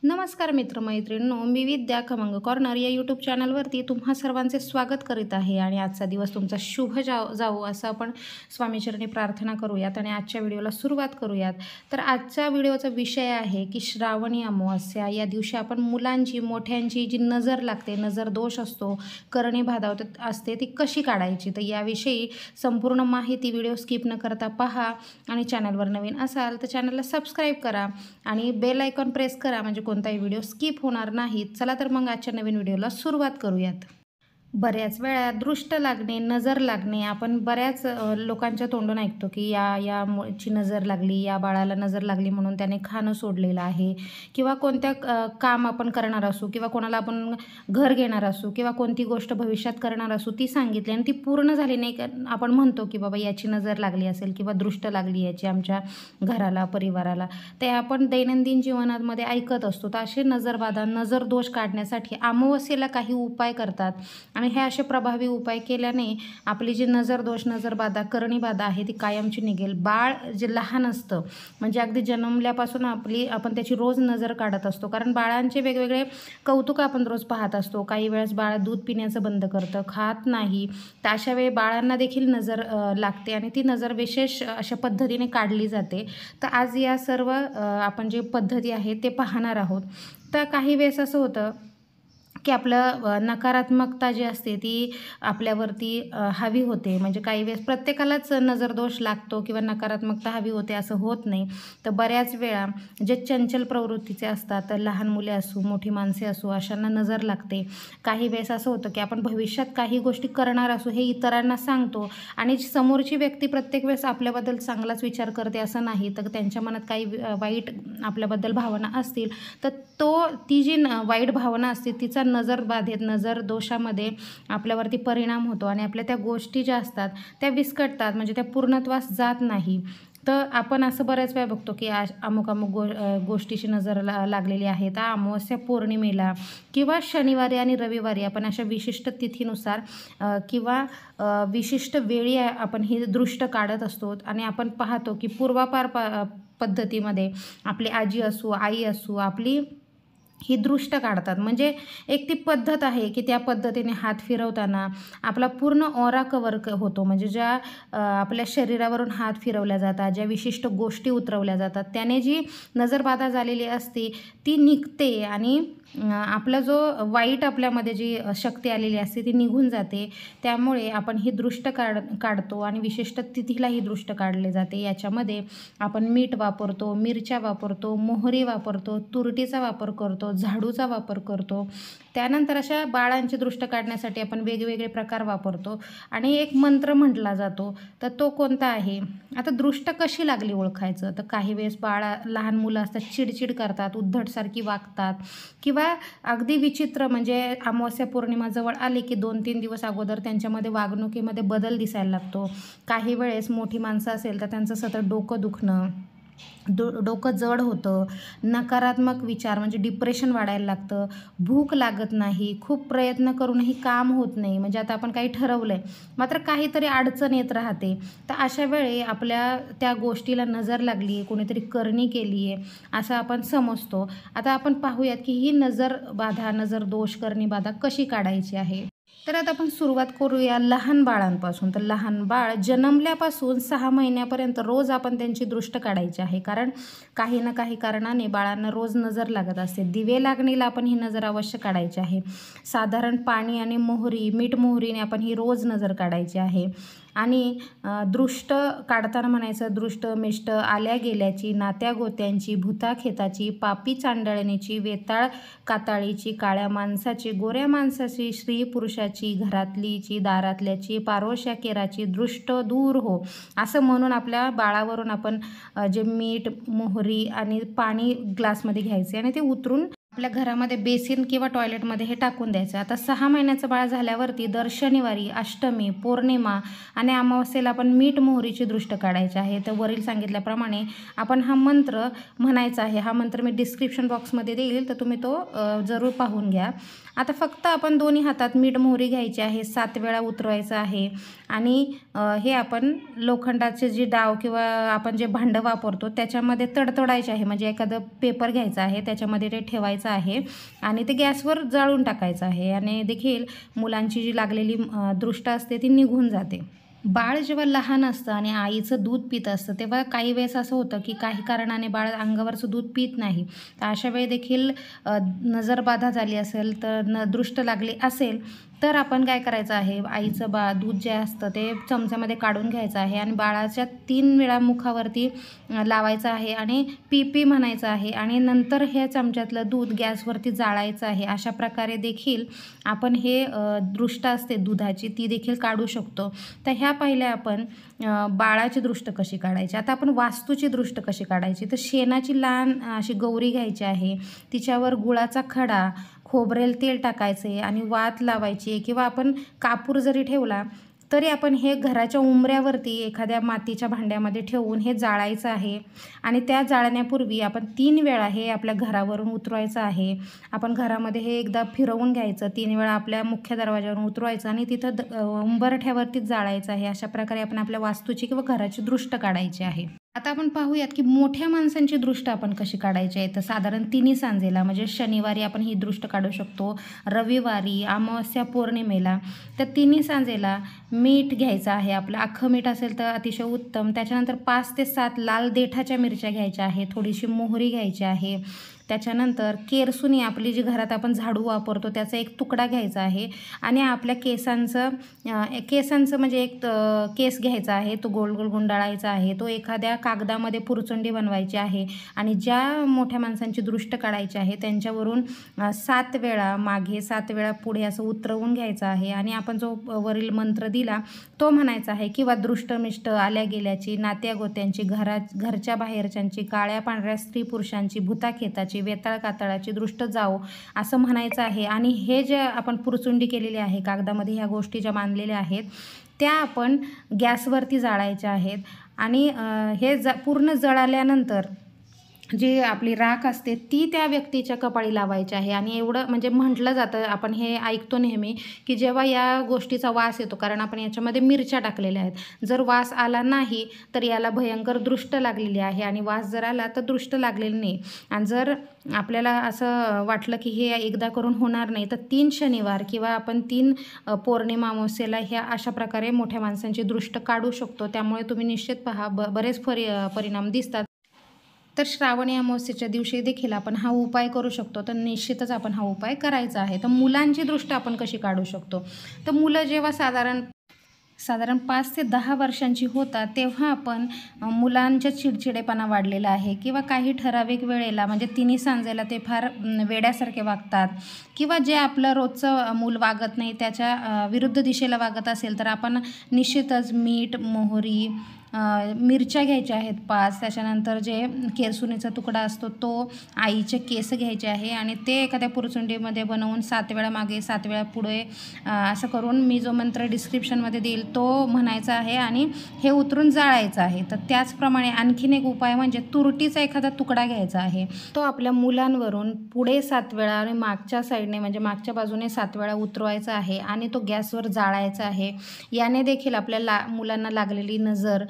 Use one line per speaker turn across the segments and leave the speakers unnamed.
नमस्कार मित्रमैत्रिणींनो, मी विद्या खमंग कॉर्नर या यूट्यूब चॅनलवरती तुम्हा सर्वांचे स्वागत करीत आहे. आणि आजचा दिवस तुमचा शुभ जावो असं आपण स्वामीचरणी प्रार्थना करूयात आणि आजच्या व्हिडिओला सुरुवात करूयात. तर आजच्या व्हिडिओचा विषय आहे की श्रावणी अमावस्या या दिवशी आपण मुलांची, मोठ्यांची जी नजर लागते, नजर दोष असतो, करणी बाधा असते, ती कशी काढायची. तर याविषयी संपूर्ण माहिती व्हिडिओ स्किप न करता पहा. आणि चॅनलवर नवीन असाल तर चॅनलला सबस्क्राईब करा आणि बेल आयकॉन प्रेस करा, म्हणजे कोणताही व्हिडिओ स्किप होणार नाही. चला तर मग आजच्या नवीन व्हिडिओला सुरुवात करूयात. बऱ्याच वेळा दृष्ट लागणे, नजर लागणे आपण बऱ्याच लोकांच्या तोंडून ऐकतो की या मुळची नजर लागली, या बाळाला नजर लागली म्हणून त्याने खाणं सोडलेलं आहे. किंवा कोणत्या काम आपण करणार असू किंवा कोणाला आपण घर घेणार असू किंवा कोणती गोष्ट भविष्यात करणार असू, ती सांगितली आणि ती पूर्ण झाली नाही, आपण म्हणतो की बाबा याची नजर लागली असेल किंवा दृष्ट लागली याची आमच्या घराला, परिवाराला. ते आपण दैनंदिन जीवनामध्ये ऐकत असतो. तर असे नजरबाधा, नजर दोष काढण्यासाठी अमावस्येला काही उपाय करतात आणि हे असे प्रभावी उपाय केल्याने आपली जी नजर दोष, नजरबाधा, करणी बाधा आहे ती कायमची निघेल. बाळ जे लहान असतं, म्हणजे अगदी जन्मल्यापासून आपण त्याची रोज नजर काढत असतो, कारण बाळांचे वेगवेगळे कौतुक आपण रोज पाहत असतो. काही वेळेस बाळ दूध पिण्याचं बंद करतं, खात नाही, तर अशा वेळी बाळांना देखील नजर लागते आणि ती नजर विशेष अशा पद्धतीने काढली जाते. तर आज या सर्व आपण जे पद्धती आहेत ते पाहणार आहोत. तर काही वेळेस असं होतं की आपलं नकारात्मकता जी असते ती आपल्यावरती हवी होते. म्हणजे काही वेळेस प्रत्येकालाच नजरदोष लागतो किंवा नकारात्मकता हवी होते असं होत नाही. तर बऱ्याच वेळा जे चंचल प्रवृत्तीचे असतात, तर लहान मुले असू, मोठी माणसे असू, अशांना नजर लागते. काही वेळेस असं होतं की आपण भविष्यात काही गोष्टी करणार असू हे इतरांना सांगतो आणि समोरची व्यक्ती प्रत्येक वेळेस आपल्याबद्दल चांगलाच विचार करते असं नाही, तर त्यांच्या मनात काही वाईट आपल्याबद्दल भावना असतील, तर ती जी वाईट भावना असते तिचा नजर बाधेत, नजर दोषामध्ये आपल्यावरती परिणाम होतो आणि आपल्या त्या गोष्टी ज्या असतात त्या विस्कटतात, म्हणजे त्या पूर्णत्वास जात नाही. तर आपण असं बऱ्याच वेळा बघतो की अमुक गोष्टीची नजर लागलेली आहे. तर अमावस्या पौर्णिमेला किंवा शनिवारी आणि रविवारी आपण अशा विशिष्ट तिथीनुसार किंवा विशिष्ट वेळी आपण ही दृष्ट काढत असतो. आणि आपण पाहतो की पूर्वापार पद्धतीमध्ये आपली आजी असू, आई असू, आपली ही दृष्ट काढतात. म्हणजे एक ती पद्धत आहे की त्या पद्धतीने हात फिरवताना आपला पूर्ण ऑरा कवर होतो. म्हणजे ज्या आपल्या शरीरावरून हात फिरवल्या जातात, ज्या विशिष्ट गोष्टी उतरवल्या जातात, त्याने जी नजरबाधा झालेली असते ती निघते आणि आपला जो वाईट आपल्यामध्ये जी शक्ती आलेली असते ती निघून जाते. त्यामुळे आपण ही दृष्ट काढतो आणि विशिष्ट तिथीला ही दृष्ट काढली जाते. याच्यामध्ये आपण मीठ वापरतो, मिरच्या वापरतो, मोहरी वापरतो, तुरटीचा वापर करतो, झाडूचा वापर करतो. त्यानंतर अशा बाळांची दृष्ट काढण्यासाठी आपण वेगवेगळे प्रकार वापरतो आणि एक मंत्र म्हटला जातो. तर तो कोणता आहे? आता दृष्ट कशी लागली ओळखायचं? तर काही वेळेस लहान मुलं असतात, चिडचिड करतात, उद्धटसारखी वागतात किंवा अगदी विचित्र, म्हणजे अमावस्या पौर्णिमा जवळ आली की 2-3 दिवस अगोदर त्यांच्यामध्ये वागणुकीमध्ये बदल दिसायला लागतो. काही वेळेस मोठी माणसं असेल तर त्यांचं सतत डोकं दुखणं, डोकं जड होतं, नकारात्मक विचार म्हणजे डिप्रेशन वाढायला लागतं, भूक लागत नाही, खूप प्रयत्न करूनही काम होत नाही. म्हणजे आता आपण काही ठरवलं आहे मात्र काहीतरी अडचण येत राहते. तर अशा वेळी आपल्या त्या गोष्टीला नजर लागली आहे, कोणीतरी करणी केली आहे असं आपण समजतो. आता आपण पाहूयात की ही नजर बाधा, नजर दोष, करणी बाधा कशी काढायची आहे. तर आता आपण सुरुवात करूया लहान बाळांपासून. तर लहान बाळ जन्मल्यापासून 6 महिन्यापर्यंत रोज आपण त्यांची दृष्ट काढायची आहे, कारण काही ना काही कारणाने बाळांना रोज नजर लागत असते. दिवे लागणीला आपण ही नजर अवश्य काढायची आहे. साधारण पाणी आणि मोहरी, मीठ मोहरीने आपण ही रोज नजर काढायची आहे. आणि दृष्ट काढताना म्हणायचं, दृष्ट मिष्ट आल्या गेल्याची, नात्या गोत्यांची, भूताखेताची, पापी चांडळणीची, वेताळ काताळीची, काळ्या माणसाची, गोऱ्या माणसाची, स्त्री पुरुषाची, घरातलीची, दारातल्याची, पारोश्या केराची दृष्ट दूर हो, असं म्हणून आपल्या बाळावरून आपण जे मीठ मोहरी आणि पाणी ग्लासमध्ये घ्यायचे आणि ते उतरून आपल्या घरामध्ये बेसिन किंवा टॉयलेटमध्ये हे टाकून द्यायचं. आता 6 महिन्याचं बाळ झाल्यावरती दर शनिवारी, अष्टमी, पौर्णिमा आणि अमावस्येला आपण मीठ मोहरीची दृष्ट काढायची आहे. तर वरील सांगितल्याप्रमाणे आपण हा मंत्र म्हणायचा आहे. हा मंत्र मी डिस्क्रिप्शन बॉक्समध्ये देईल, तर तुम्ही तो जरूर पाहून घ्या. आता फक्त आपण दोन्ही हातात मीठ मोहरी घ्यायची आहे, 7 वेळा उतरवायचं आहे आणि हे आपण लोखंडाचे जे डाव किंवा आपण जे भांडं वापरतो त्याच्यामध्ये तडतडायचे आहे. म्हणजे एखादं पेपर घ्यायचं आहे, त्याच्यामध्ये ते ठेवायचं आहे आणि ते गॅसवर जाळून टाकायचं आहे आणि देखील मुलांची जी लागलेली दृष्ट असते ती निघून जाते. बाळ जेव्हा लहान असतं आणि आईचं दूध पित असतं तेव्हा काही वेळेस असं होतं की काही कारणाने बाळ अंगावरचं दूध पित नाही. तर अशा वेळी देखील नजरबाधा झाली असेल तर दृष्ट लागली असेल तर आपण काय करायचं आहे, आईचं दूध जे असतं ते चमच्यामध्ये काढून घ्यायचं आहे आणि बाळाच्या 3 वेळा मुखावरती लावायचं आहे आणि पी पी म्हणायचं आहे आणि नंतर हे चमच्यातलं दूध गॅसवरती जाळायचं आहे. अशा प्रकारे देखील आपण हे दृष्ट असते दुधाची ती देखील काढू शकतो. तर ह्या पहिल्या आपण बाळाची दृष्ट कशी काढायची. आता आपण वास्तूची दृष्ट कशी काढायची. तर शेणाची लहान अशी गौरी घ्यायची आहे, तिच्यावर गुळाचा खडा, खोबरेल तेल टाकायचे आणि वात लावायची किंवा आपण कापूर जरी ठेवला तरी आपण हे घराच्या उंबऱ्यावरती एखाद्या मातीच्या भांड्यामध्ये ठेवून हे जाळायचं आहे आणि त्या जाळण्यापूर्वी आपण 3 वेळा हे आपल्या घरावरून उतरवायचं आहे. आपण घरामध्ये हे एकदा फिरवून घ्यायचं, 3 वेळा आपल्या मुख्य दरवाजावरून उतरवायचं आणि तिथं उंबरठ्यावरतीच जाळायचं आहे. अशा प्रकारे आपण आपल्या वास्तूची किंवा घराची दृष्ट काढायची आहे. आता आपण पाहूयात की मोठ्या माणसांची दृष्ट आपण कशी काढायची आहे. तर साधारण तिन्ही सांजेला म्हणजे शनिवारी आपण ही दृष्ट काढू शकतो, रविवारी, अमावस्या, पौर्णिमेला. तर तिन्ही सांजेला मीठ घ्यायचं आहे आपलं, अख्खं मीठ असेल तर अतिशय उत्तम. त्याच्यानंतर 5 ते 7 लाल देठाच्या मिरच्या घ्यायच्या आहे, थोडीशी मोहरी घ्यायची आहे. त्याच्यानंतर केरसुणी आपली जी घरात आपण झाडू वापरतो त्याचा एक तुकडा घ्यायचा आहे आणि आपल्या केसांचं म्हणजे एक केस घ्यायचा आहे, तो गोल गोल गुंडाळायचा आहे. तो एखाद्या कागदामध्ये पुरचुंडी बनवायची आहे आणि ज्या मोठ्या माणसांची दृष्ट काढायची आहे त्यांच्यावरून 7 वेळा मागे 7 वेळा पुढे असं उतरवून घ्यायचं आहे आणि आपण जो वरील मंत्र दिला तो म्हणायचा आहे किंवा दृष्टमिष्ट आल्या गेल्याची, नात्या गोत्यांची, घरच्या बाहेरच्यांची, काळ्या पांढऱ्या स्त्री पुरुषांची, भूताखेताची, वेताळ कातळाची दृष्ट जाओ असं म्हणायचं आहे. आणि हे जे आपण पुरचुंडी केलेली आहे कागदामध्ये, ह्या गोष्टी ज्या बांधलेल्या आहेत त्या आपण गॅसवरती जाळायच्या आहेत आणि हे पूर्ण जळाल्यानंतर जी आपली राख असते ती त्या व्यक्तीच्या कपाळी लावायची आहे. आणि एवढं म्हणजे म्हटलं जातं, आपण हे ऐकतो नेहमी की जेव्हा या गोष्टीचा वास येतो, कारण आपण याच्यामध्ये मिरच्या टाकलेल्या आहेत, जर वास आला नाही तर याला भयंकर दृष्ट लागलेली आहे आणि वास जर आला तर दृष्ट लागलेली नाही. आणि जर आपल्याला असं वाटलं की हे एकदा करून होणार नाही तर 3 शनिवार किंवा आपण 3 पौर्णिमा अमावस्येला ह्या अशा प्रकारे मोठ्या माणसांची दृष्ट काढू शकतो. त्यामुळे तुम्ही निश्चित पहा बरेच परिणाम दिसतात. तर श्रावणी अमावस्येच्या दिवशी देखील आपण हा उपाय करू शकतो. तर निश्चितच आपण हा उपाय करायचा आहे. तर मुलांची दृष्ट आपण कशी काढू शकतो. तर मुलं जेव्हा साधारण 5 ते 10 वर्षांची होतात तेव्हा आपण मुलांच्या चिडचिडेपणा वाढलेला आहे किंवा काही ठराविक वेळेला म्हणजे तिन्ही सांजेला ते फार वेड्यासारखे वागतात किंवा जे आपलं रोजचं मूल वागत नाही त्याच्या विरुद्ध दिशेला वागत असेल तर आपण निश्चितच मीठ, मोहरी, मिरच्या घ्यायच्या आहेत 5. त्याच्यानंतर जे केरसुणीचा तुकडा असतो तो, आईचे केस घ्यायचे आहे आणि ते एखाद्या पुरचुंडीमध्ये बनवून 7 वेळा मागे 7 वेळा पुढे असं करून मी जो मंत्र डिस्क्रिप्शनमध्ये देईल तो म्हणायचा आहे आणि हे उतरून जाळायचं आहे. तर त्याचप्रमाणे आणखीन एक उपाय म्हणजे तुरटीचा एखादा तुकडा घ्यायचा आहे, तो आपल्या मुलांवरून पुढे 7 वेळा आणि मागच्या साईडने म्हणजे मागच्या बाजूने 7 वेळा उतरवायचा आहे आणि तो गॅसवर जाळायचा आहे. याने देखील आपल्या मुलांना लागलेली नजर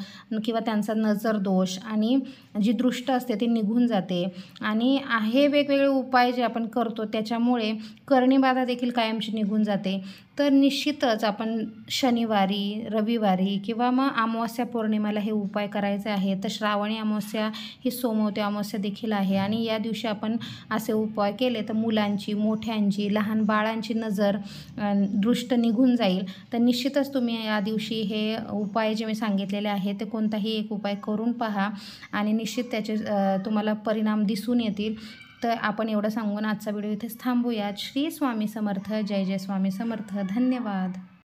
किंवा त्यांचा नजर दोष आणि जी दृष्ट असते ती निघून जाते. आणि हे वेगवेगळे उपाय जे आपण करतो त्याच्यामुळे कर्णीबाधा देखील कायमची निघून जाते. तर निश्चितच आपण शनिवारी, रविवारी किंवा मग अमावस्या पौर्णिमेला हे उपाय करायचे आहे. तर श्रावणी अमावस्या ही सोमवती अमावस्या देखील आहे आणि या दिवशी आपण असे उपाय केले तर मुलांची, मोठ्यांची, लहान बाळांची नजर, दृष्ट निघून जाईल. तर निश्चितच तुम्ही या दिवशी हे उपाय जे मी सांगितलेले आहे ते कोणताही एक उपाय करून पहा आणि निश्चित त्याचे तुम्हाला परिणाम दिसून येतील. तर आपण एवढं सांगून आजचा व्हिडिओ इथेच थांबूयात. श्री स्वामी समर्थ. जय जय स्वामी समर्थ. धन्यवाद.